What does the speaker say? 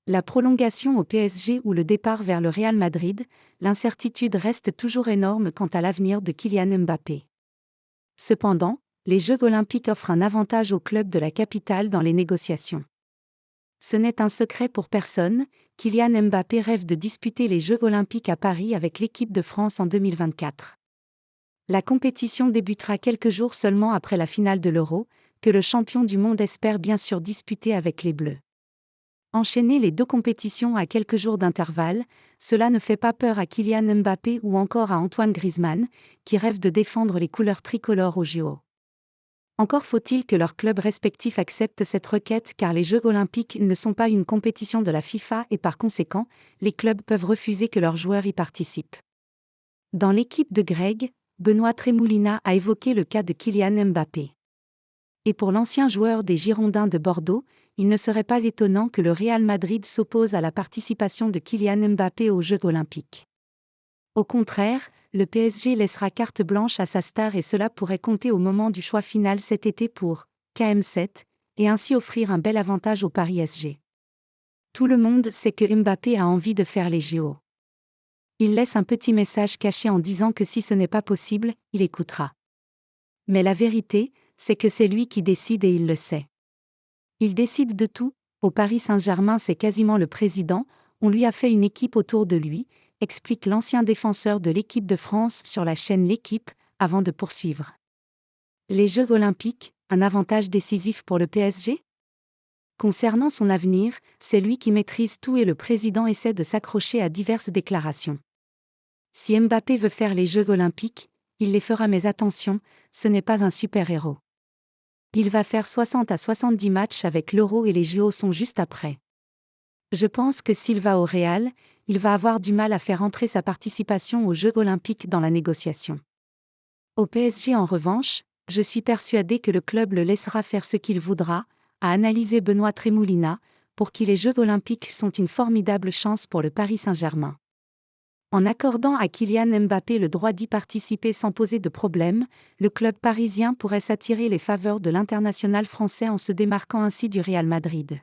La prolongation au PSG ou le départ vers le Real Madrid, l'incertitude reste toujours énorme quant à l'avenir de Kylian Mbappé. Cependant, les Jeux olympiques offrent un avantage au club de la capitale dans les négociations. Ce n'est un secret pour personne, Kylian Mbappé rêve de disputer les Jeux olympiques à Paris avec l'équipe de France en 2024. La compétition débutera quelques jours seulement après la finale de l'Euro, que le champion du monde espère bien sûr disputer avec les Bleus. Enchaîner les deux compétitions à quelques jours d'intervalle, cela ne fait pas peur à Kylian Mbappé ou encore à Antoine Griezmann, qui rêvent de défendre les couleurs tricolores aux JO. Encore faut-il que leurs clubs respectifs acceptent cette requête car les Jeux olympiques ne sont pas une compétition de la FIFA et par conséquent, les clubs peuvent refuser que leurs joueurs y participent. Dans l'équipe de Greg, Benoît Trémoulina a évoqué le cas de Kylian Mbappé. Et pour l'ancien joueur des Girondins de Bordeaux, il ne serait pas étonnant que le Real Madrid s'oppose à la participation de Kylian Mbappé aux Jeux olympiques. Au contraire, le PSG laissera carte blanche à sa star et cela pourrait compter au moment du choix final cet été pour KM7, et ainsi offrir un bel avantage au Paris SG. Tout le monde sait que Mbappé a envie de faire les JO. Il laisse un petit message caché en disant que si ce n'est pas possible, il écoutera. Mais la vérité, c'est que c'est lui qui décide et il le sait. Il décide de tout, au Paris Saint-Germain c'est quasiment le président, on lui a fait une équipe autour de lui, explique l'ancien défenseur de l'équipe de France sur la chaîne L'Équipe, avant de poursuivre. Les Jeux olympiques, un avantage décisif pour le PSG ? Concernant son avenir, c'est lui qui maîtrise tout et le président essaie de s'accrocher à diverses déclarations. Si Mbappé veut faire les Jeux olympiques, il les fera mais attention, ce n'est pas un super-héros. Il va faire 60 à 70 matchs avec l'Euro et les JO sont juste après. Je pense que s'il va au Real, il va avoir du mal à faire entrer sa participation aux Jeux olympiques dans la négociation. Au PSG en revanche, je suis persuadé que le club le laissera faire ce qu'il voudra, a analysé Benoît Trémoulina, pour qui les Jeux olympiques sont une formidable chance pour le Paris Saint-Germain. En accordant à Kylian Mbappé le droit d'y participer sans poser de problème, le club parisien pourrait s'attirer les faveurs de l'international français en se démarquant ainsi du Real Madrid.